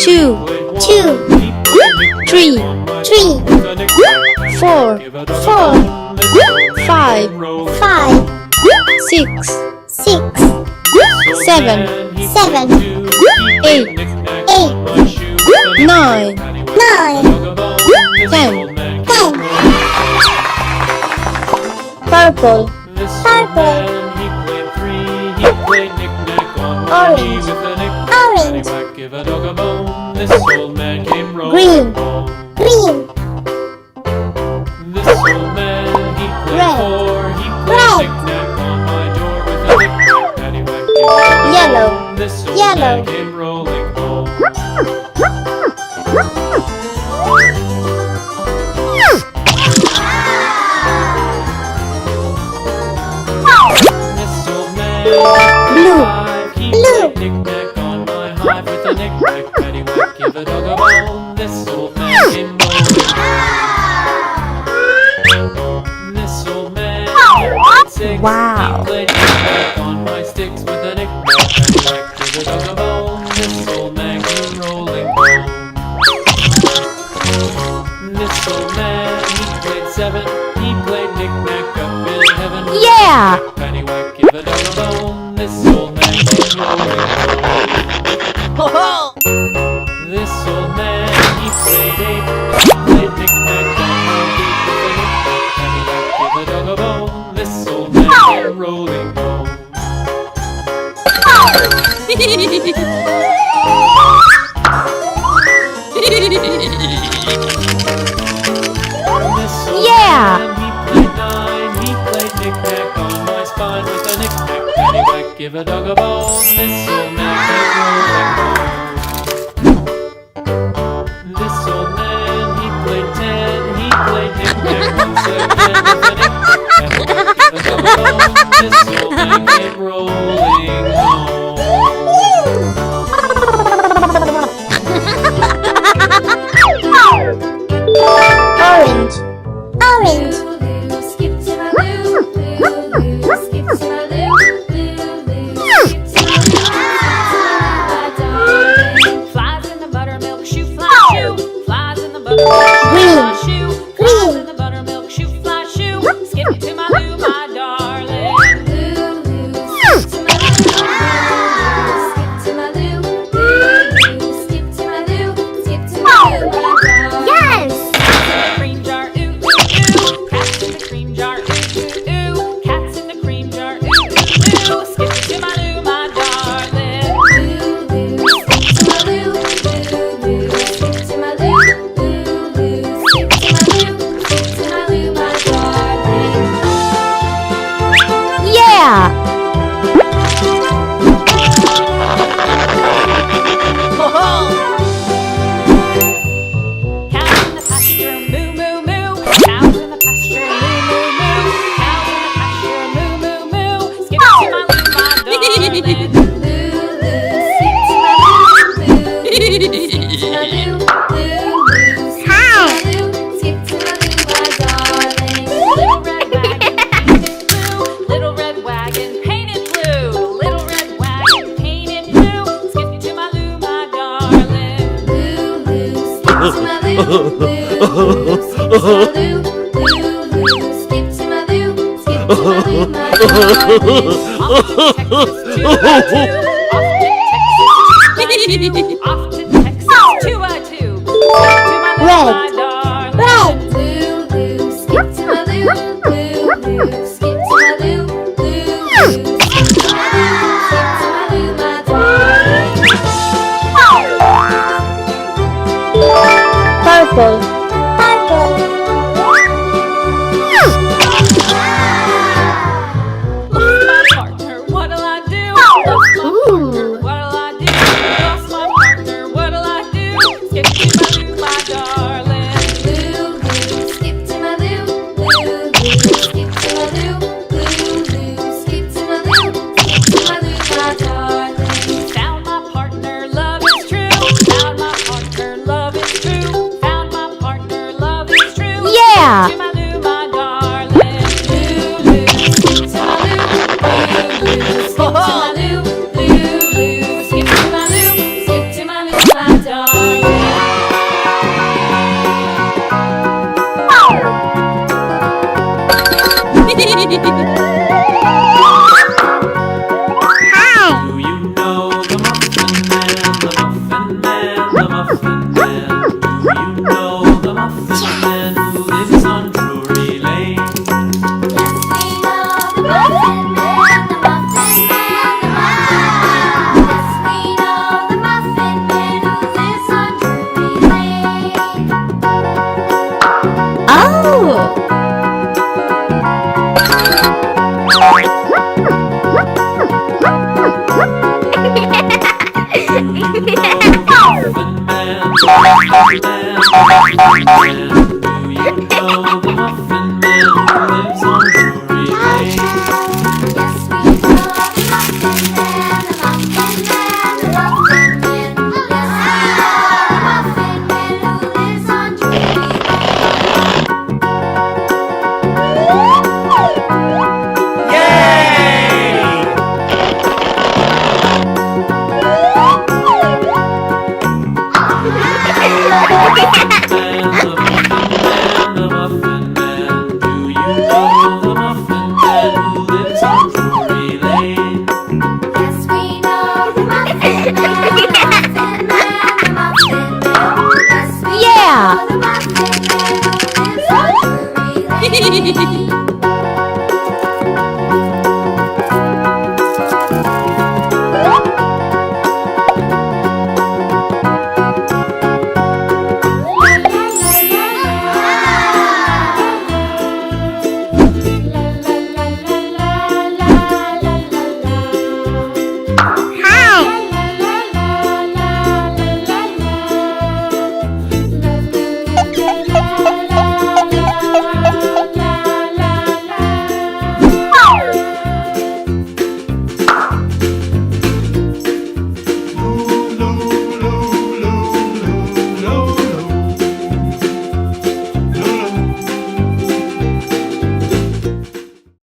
2, 2, 3, 3, 4, 4, 5, 5, 6, 6, 7, 7, 8, 8, 9, 9, 10. 10. Purple, Purple, orange, orange, green, green, yellow, yellow. Blue, blue, Knick-knack on my hive with a knick-knack, paddywhack, give a dog a bone. This old man came rolling. This old man, he played six. Wow. He played knick-knack on my sticks with a knick-knack, paddywhack, give a dog a bone. This old man came rolling home. This old man, he played seven. He played knick-knack up in heaven. yeah! Paddywhack, give a dog a bone. This old man came rolling home. This old man, he played eight. He played knick-knack on my gate with a knick-knack, paddywhack, give a dog a bone. This old man came rolling home. This old Yeah. man, he played nine. He played knick-knack on my spine with a knick-knack, paddywhack, give a dog a bone. This old man came rolling home. This old man, he played ten. He played knick-knack on seven with a knick-knack, paddywhack, give a dog a bone. This old man came rolling home. orange, orange, Skip to my loo, loo, loo. Skip to my loo, loo, loo. Skip to my loo, flies in the buttermilk shoe, fly shoe. Flies in the buttermilk shoe, fly shoe. Flies in the buttermilk shoe, fly shoe. Skip to my loo, my darling. Loo, loo. Skip to my loo, skip to my loo, loo, loo. Skip to my loo, skip to my loo, my darling. yes, Cream jar, ooh, ooh, ooh. Cats in the cream jar, ooh, ooh, ooh. Cats in the cream jar, ooh, ooh, ooh. Skip to my loo, my darling. Loo, loo, skip to my loo, loo, loo. Skip to my loo, loo, loo. Skip to my loo, skip to my loo, my darling. Yeah! Cows in the pasture, moo, moo, moo. Cows in the pasture, moo, moo, moo. Cows in the pasture, moo, moo, moo. Skip to my loo, my darling. Loo, loo, skip to my loo, loo, loo. Skip to my loo, loo, loo. Skip to my loo, skip to my loo, my darling. Little red wagon painted blue. Little red wagon painted blue. Skip to my loo, my darling. Loo, loo, skip to my loo, loo, loo. Skip to my loo, loo, loo. Skip to my loo, skip to my loo, my darling. Off to Texas, 202. Off to Texas, 202. Skip to my loo, my darling. red, Loo, loo, skip to my loo, loo, loo. Skip to my loo, loo, loo. Skip to my loo, skip to my loo, my darling. Purple, purple, Lost my partner, what'll I do? Lost my partner, what'll I do? Lost my partner, what'll Hi. Do you know the Muffin Man, the Muffin Man, the Muffin Man? Do you know the Muffin Man who lives on Drury Lane? Yes, we know the Muffin Man, the Muffin Man, the Muffin Man. Yes, we know the Muffin Man who lives on Drury Lane. Oh! Muffin Man, Muffin Man, Muffin Man. Do you know the Muffin Man who lives on Drury Lane? Yes, we know the Muffin Man, the Muffin Man, the Muffin Man. Yes, we know the Muffin Man who lives on Drury Lane. Man, the Muffin Man, do you know the Muffin Man who lives on Drury Lane? Yes, we know the Muffin Man, the Muffin Man, the Muffin Man. Yes, we Yeah! know the Muffin Man who lives on Drury Lane.